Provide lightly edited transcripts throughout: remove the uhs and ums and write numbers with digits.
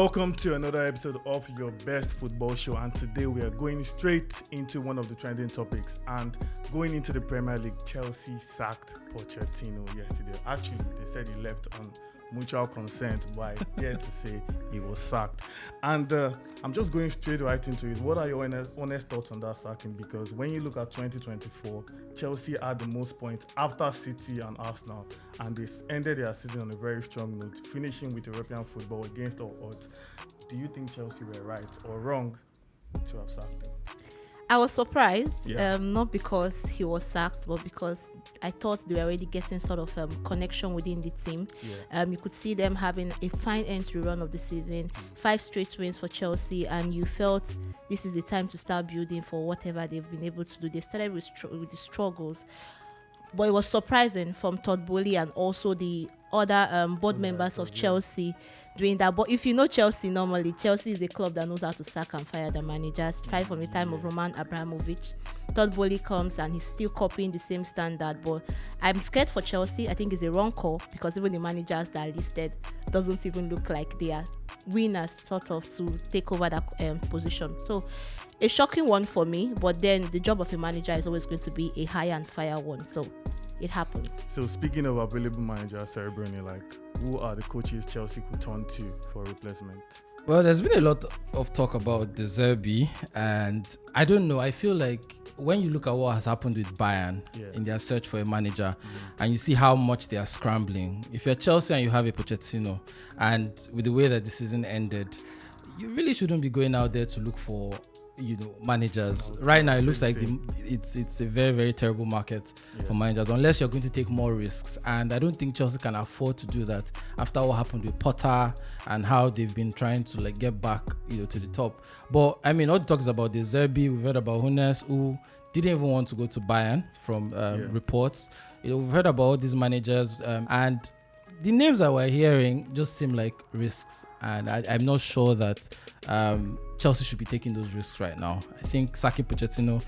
Welcome to another episode of your best football show, and today we are going straight into one of the trending topics and going into the Premier League. Chelsea sacked Pochettino yesterday. Actually, they said he left on mutual consent, but I dare to say he was sacked. And I'm just going straight right into it. What are your honest thoughts on that sacking? Because when you look at 2024, Chelsea had the most points after City and Arsenal, and they ended their season on a very strong note, finishing with European football against all odds. Do you think Chelsea were right or wrong to have sacked him? I was surprised, not because he was sacked, but because I thought they were already getting sort of connection within the team. You could see them having a fine end to the run of the season, 5 straight wins for Chelsea, and you felt this is the time to start building for whatever they've been able to do. They started with the struggles, but it was surprising from Todd Boehly and also the other board members of Chelsea doing that. But if you know Chelsea, normally Chelsea is a club that knows how to sack and fire the managers. 5 from the time of Roman Abramovich. Todd Boehly comes and he's still copying the same standard. But I'm scared for Chelsea. I think it's a wrong call because even the managers that are listed doesn't even look like they are winners sort of to take over that position. So a shocking one for me, but then the job of a manager is always going to be a hire and fire one. So it happens. So speaking of available managers, Cerebrone, like, who are the coaches Chelsea could turn to for replacement? Well, there's been a lot of talk about De Zerbi, and I don't know. I feel like when you look at what has happened with Bayern in their search for a manager, and you see how much they are scrambling. If you're Chelsea and you have a Pochettino, and with the way that the season ended, you really shouldn't be going out there to look for managers. Right now it looks like it's a very, very terrible market for managers, unless you're going to take more risks, and I don't think Chelsea can afford to do that after what happened with Potter and how they've been trying to get back to the top. But I mean, all the talk is about De Zerbi. We've heard about Hunes, who didn't even want to go to Bayern from reports. We've heard about all these managers, and the names that we're hearing just seem like risks, and I'm not sure that Chelsea should be taking those risks right now. I think sacking Pochettino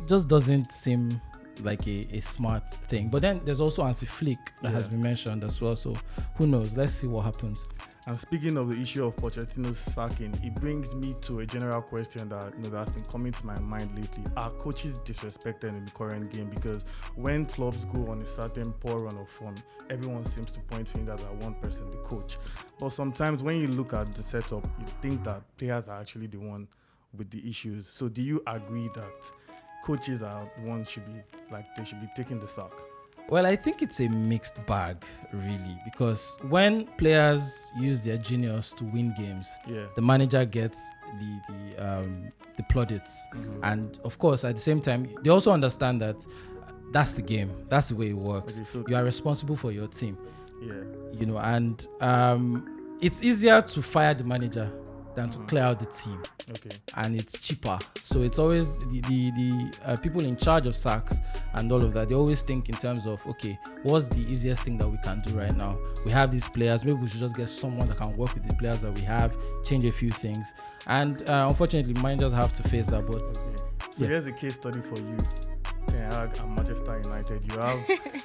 just doesn't seem like a smart thing. But then there's also Hansi Flick that has been mentioned as well. So who knows? Let's see what happens. And speaking of the issue of Pochettino's sacking, it brings me to a general question that that's been coming to my mind lately. Are coaches disrespected in the current game? Because when clubs go on a certain poor run of form, everyone seems to point fingers at one person, the coach. But sometimes when you look at the setup, you think that players are actually the one with the issues. So do you agree that coaches are the ones they should be taking the sack? Well, I think it's a mixed bag, really, because when players use their genius to win games, the manager gets the plaudits, and of course, at the same time, they also understand that that's the game, that's the way it works. Okay, so you are responsible for your team, and it's easier to fire the manager than to clear out the team. Okay. And it's cheaper. So it's always the people in charge of sacks and all of that. They always think in terms of, okay, what's the easiest thing that we can do right now? We have these players. Maybe we should just get someone that can work with the players that we have, change a few things. And unfortunately, managers have to face that. But So here's a case study for you. Ten Hag and Manchester United.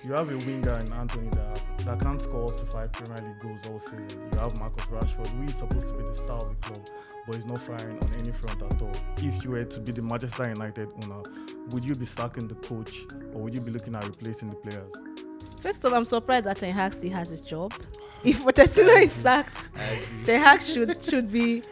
You have a winger in Anthony that can't score up to 5 Premier League goals all season. You have Marcus Rashford, who is supposed to be the star of the club, but he's not firing on any front at all. If you were to be the Manchester United owner, would you be sacking the coach, or would you be looking at replacing the players? First of all, I'm surprised that Ten Hag still has his job. If Pochettino is sacked, Ten Hag should be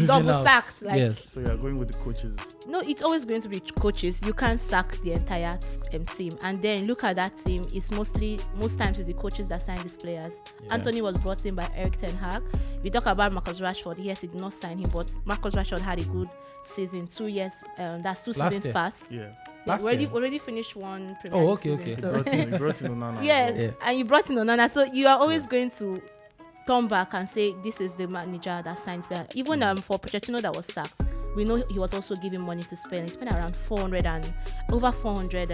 double sacked. Yes. So you're going with the coaches? No, it's always going to be coaches. You can't sack the entire team. And then look at that team. It's most times it's the coaches that sign these players. Anthony was brought in by Eric Ten Hag. We talk about Marcus Rashford. Yes, he did not sign him, but Marcus Rashford had a good season. 2 years. That's 2 seasons past. Already finished one Premier League season. Okay. So. You brought in Onana. And you brought in Onana. So you are always going to turn back and say this is the manager that signs player. Even for Pochettino that was sacked, we know he was also giving money to spend. He spent around over 400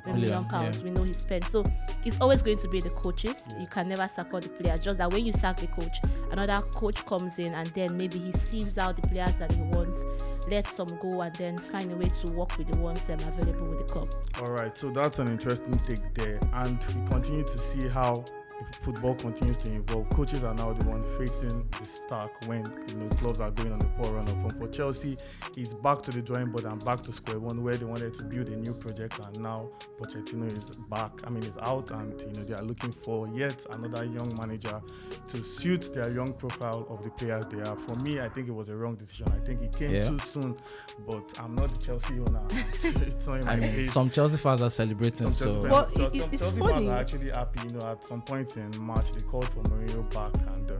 million pounds. We know he spent. So it's always going to be the coaches. You can never sack all the players. Just that when you sack the coach, another coach comes in and then maybe he sieves out the players that he wants, lets some go, and then find a way to work with the ones that are available with the club. All right, so that's an interesting take there, and we continue to see how if football continues to evolve, coaches are now the one facing the stack when clubs are going on a poor run. For Chelsea, it's back to the drawing board and back to square one, where they wanted to build a new project, and now Pochettino is back. Is out, and they are looking for yet another young manager to suit their young profile of the players they are. For me, I think it was a wrong decision. I think it came too soon, but I'm not the Chelsea owner. It's not in my case. Some Chelsea fans are celebrating. It's Chelsea funny. fans are actually happy. At some point in March, they called for Mourinho back, and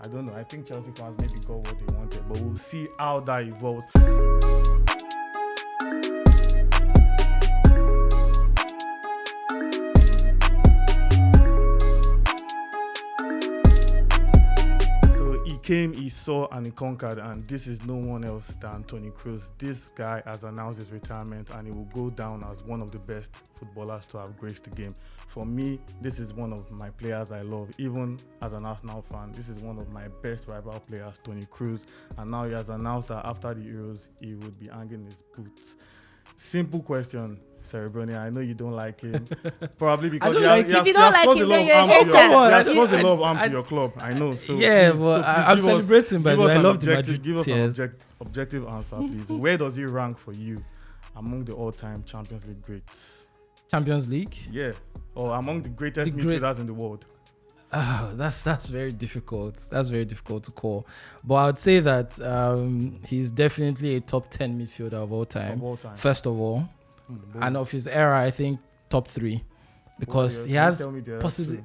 I don't know. I think Chelsea fans maybe got what they wanted, but we'll see how that evolves. He saw, and he conquered, and this is no one else than Toni Kroos. This guy has announced his retirement, and he will go down as one of the best footballers to have graced the game. For me, this is one of my players I love. Even as an Arsenal fan, this is one of my best rival players, Toni Kroos. And now he has announced that after the Euros, he would be hanging his boots. Simple question, Cerebrone. I know you don't like him. Probably because he has caused the love arm to your club. I know. So I'm celebrating, but I love the Madrid. Give us an objective answer, please. Where does he rank for you among the all-time Champions League greats? Champions League? Yeah. Or among the greatest midfielders in the world? Oh, that's very difficult. That's very difficult to call. But I would say that he's definitely a top 10 midfielder of all time. First of all. And of his era, I think top 3. Because he has possibly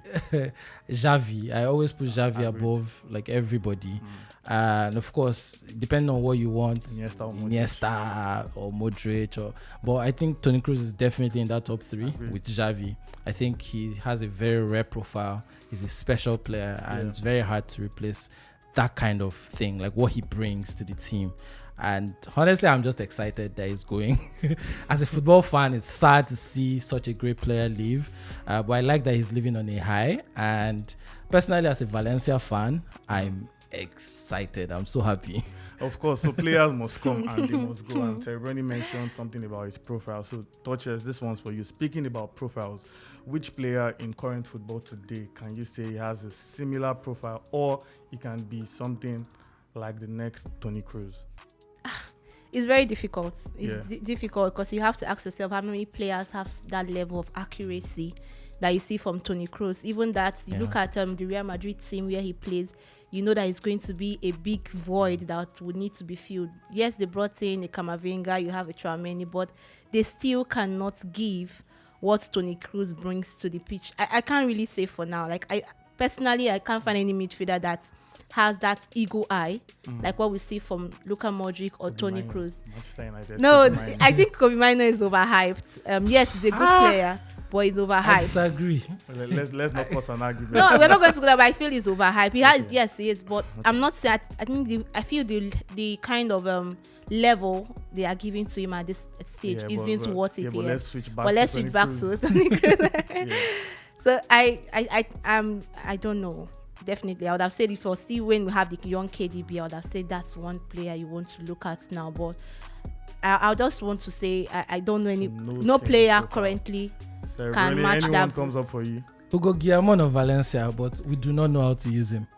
Xavi. I always put Xavi above like everybody. And of course, depending on what you want, Iniesta or Modric. But I think Toni Kroos is definitely in that top 3 with Xavi. I think he has a very rare profile. He's a special player, and it's very hard to replace that kind of thing, like what he brings to the team. And honestly, I'm just excited that he's going. As a football fan, it's sad to see such a great player leave, but I like that he's living on a high. And personally, as a Valencia fan, I'm excited. I'm so happy. Of course, so players must come and they must go. And Cerebrone mentioned something about his profile. So, Duchess, this one's for you. Speaking about profiles, which player in current football today can you say he has a similar profile, or he can be something like the next Toni Kroos? It's very difficult. It's difficult because you have to ask yourself how many players have that level of accuracy that you see from Toni Kroos. Even that, you look at the Real Madrid team where he plays, you know that it's going to be a big void that would need to be filled. Yes, they brought in a Camavinga, you have a Tchouaméni, but they still cannot give what Toni Kroos brings to the pitch. I can't really say for now. Like, I can't find any midfielder that has that eagle eye, like what we see from Luka Modric or Toni Kroos. No, I think Kobe Mainoo is overhyped. Yes, he's a good player, but he's overhyped. I disagree. Let's not cause an argument. No, we're not going to go there, but I feel he's overhyped. He has, yes, he is, but I'm not saying. I feel the kind of level they are giving to him at this stage isn't what it is. Let's switch back to Toni Kroos. So I don't know. Definitely, I would have said if you're still when we have the young KDB, I would have said that's one player you want to look at now. But I just want to say I don't know any no player currently can match that. Anyone comes up for you? Hugo Guillamon of Valencia, but we do not know how to use him.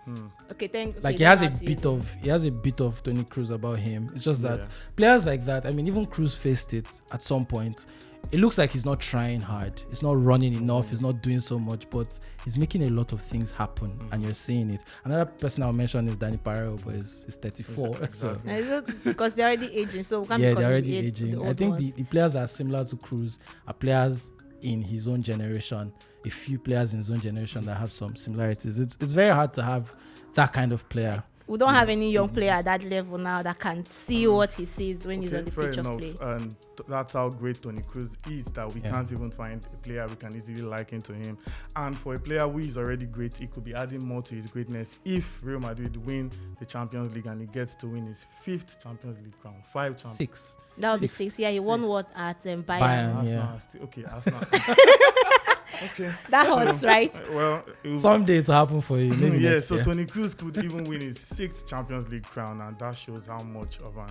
Okay, thanks. Like he has a bit of Toni Kroos about him. It's just that players like that. I mean, even Kroos faced it at some point. It looks like he's not trying hard. He's not running enough. He's not doing so much, but he's making a lot of things happen, and you're seeing it. Another person I'll mention is Dani Parejo, but he's 34. Exactly. So. Because they're already aging, so we can't they're already aging. I think the players that are similar to Kroos are players in his own generation. A few players in his own generation that have some similarities. It's very hard to have that kind of player. We don't have any young player at that level now that can see what he sees when he's on the pitch of play. And that's how great Toni Kroos is, that we can't even find a player we can easily liken to him. And for a player who is already great, he could be adding more to his greatness if Real Madrid win the Champions League and he gets to win his 5th Champions League crown. 5 champions. 6. That would be 6. Yeah, he won what at Bayern. Arsenal. Okay. That hurts, right? Well, someday it'll happen for you. Maybe so Toni Kroos could even win his 6th Champions League crown, and that shows how much of an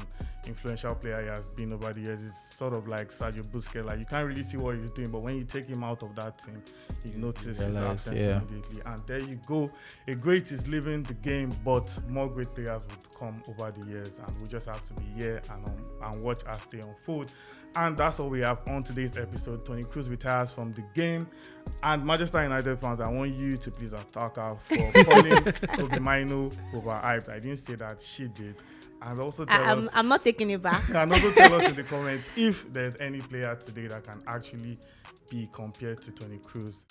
influential player he has been over the years. It's sort of like Sergio Busquets. Like, you can't really see what he's doing, but when you take him out of that team, you notice his absence immediately. And there you go. A great is leaving the game, but more great players would come over the years, and we just have to be here and watch as they unfold. And that's all we have on today's episode. Toni Kroos retires from the game. And Manchester United fans, I want you to please attack her for calling Kobe Mainoo overhyped. I didn't say that, she did. And also tell us, I'm not taking it back. And also tell us in the comments if there's any player today that can actually be compared to Toni Kroos.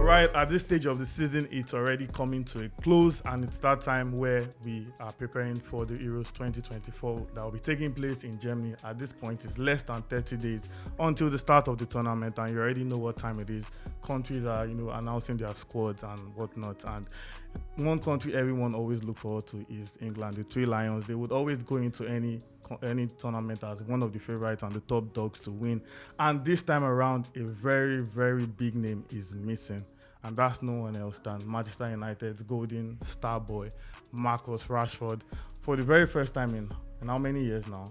Right, at this stage of the season, it's already coming to a close, and it's that time where we are preparing for the Euros 2024 that will be taking place in Germany. At this point, it's less than 30 days until the start of the tournament, and you already know what time it is. Countries are, announcing their squads and whatnot. And one country everyone always look forward to is England, the Three Lions. They would always go into any tournament as one of the favorites and the top dogs to win. And this time around, a very, very big name is missing. And that's no one else than Manchester United's golden star boy, Marcus Rashford. For the very first time in how many years now?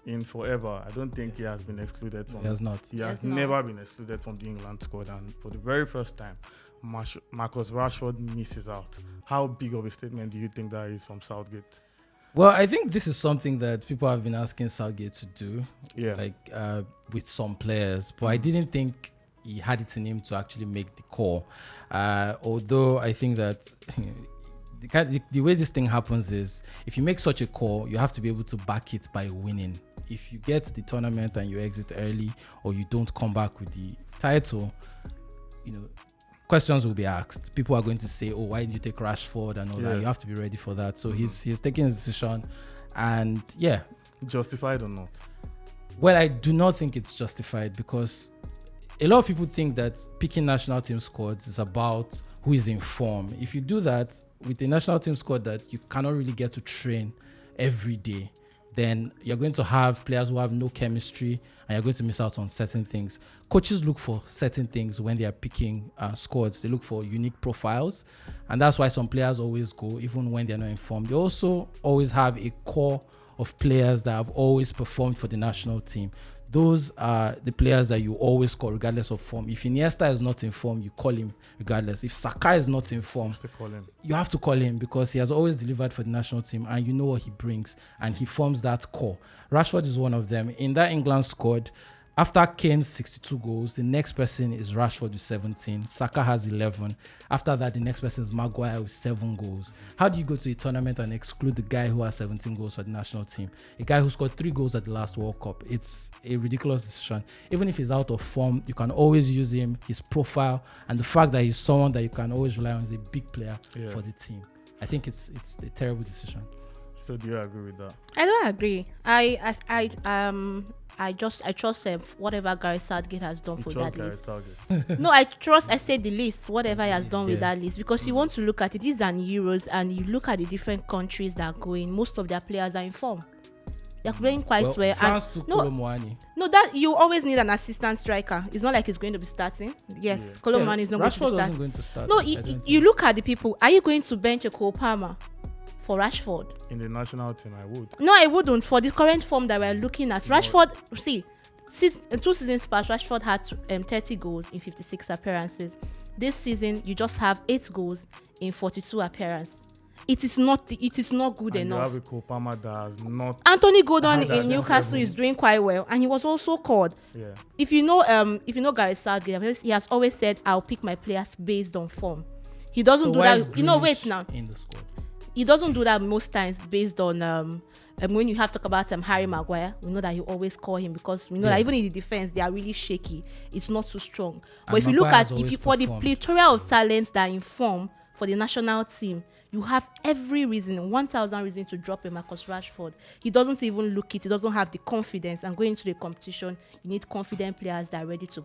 In forever. I don't think he has been excluded from. He has not. He has never been excluded from the England squad. And for the very first time, Marcus Rashford misses out. How big of a statement do you think that is from Southgate? Well, I think this is something that people have been asking Southgate to do, with some players. But I didn't think he had it in him to actually make the call. Although I think that the way this thing happens is, if you make such a call, you have to be able to back it by winning. If you get the tournament and you exit early, or you don't come back with the title, questions will be asked. People are going to say, "Oh, why didn't you take Rashford?" and all that. You have to be ready for that. So he's taking his decision, and justified or not? Well, I do not think it's justified, because a lot of people think that picking national team squads is about who is in form. If you do that with a national team squad that you cannot really get to train every day, then you're going to have players who have no chemistry, and you're going to miss out on certain things. Coaches look for certain things when they are picking squads. They look for unique profiles, and that's why some players always go, even when they're not informed. They also always have a core of players that have always performed for the national team. Those are the players that you always call regardless of form. If Iniesta is not in form, you call him regardless. If Saka is not in form, you have to call him, because he has always delivered for the national team, and you know what he brings, and he forms that core. Rashford is one of them. In that England squad, after Kane's 62 goals, the next person is Rashford with 17. Saka has 11. After that, the next person is Maguire with 7 goals. How do you go to a tournament and exclude the guy who has 17 goals for the national team? A guy who scored 3 goals at the last World Cup. It's a ridiculous decision. Even if he's out of form, you can always use him, his profile, and the fact that he's someone that you can always rely on as a big player for the team. I think it's a terrible decision. So do you agree with that? I don't agree. I trust whatever Gareth Southgate has done for that list. No, I said the list, whatever he has done with that list, because you want to look at it. This is an Euros, and you look at the different countries that are going. Most of their players are in form. They're playing quite well. France took Kolomwani. No, that you always need an assistant striker. It's not like he's going to be starting. Yes, Kolomwani is not Rashford going to start. No, you look at the people. Are you going to bench a Cole Palmer for Rashford? In the national team, I would. No, I wouldn't. For the current form that we're looking at, Rashford, in 2 seasons past, Rashford had 30 goals in 56 appearances. This season, you just have 8 goals in 42 appearances. It is not good enough. You have a Cole Palmer that has not. Anthony Gordon in Newcastle is doing quite well, and he was also called. Yeah. If you know Gareth Southgate, he has always said, "I'll pick my players based on form." He doesn't do that. Wait now. In the squad. He doesn't do that most times based on when you have to talk about Harry Maguire, we know that you always call him, because we know that even in the defense they are really shaky. It's not too strong. But if you look at for the plethora of talents that are in form for the national team, you have every reason, 1,000 reasons to drop a Marcus Rashford. He doesn't even look it. He doesn't have the confidence. And going into the competition, you need confident players that are ready to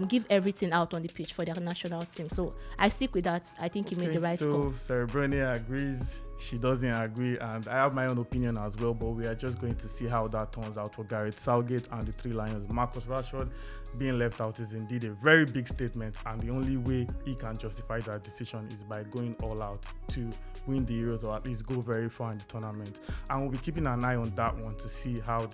give everything out on the pitch for their national team. So I stick with that. I think he made the right call. So Cerebrone agrees. she doesn't agree, and I have my own opinion as well, but we are just going to see how that turns out for Gareth Southgate and the Three Lions. Marcus Rashford being left out is indeed a very big statement, and the only way he can justify that decision is by going all out to win the Euros, or at least go very far in the tournament. And we'll be keeping an eye on that one to see how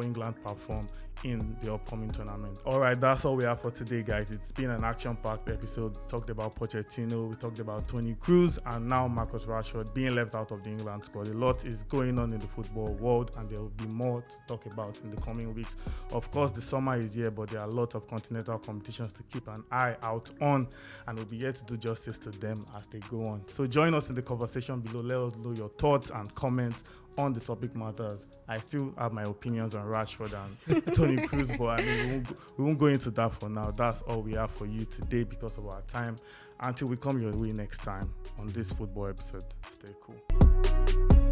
England perform in the upcoming tournament. All right, that's all we have for today, guys. It's been an action-packed episode. We talked about Pochettino, we talked about Toni Kroos, and now Marcus Rashford being left out of the England squad. A lot is going on in the football world, and there will be more to talk about in the coming weeks. Of course, the summer is here, but there are a lot of continental competitions to keep an eye out on, and we'll be here to do justice to them as they go on. So join us in the conversation below. Let us know your thoughts and comments on the topic matters. I still have my opinions on Rashford and Toni Kroos, but I mean, we won't go into that for now. That's all we have for you today because of our time. Until we come your way next time on this football episode, stay cool.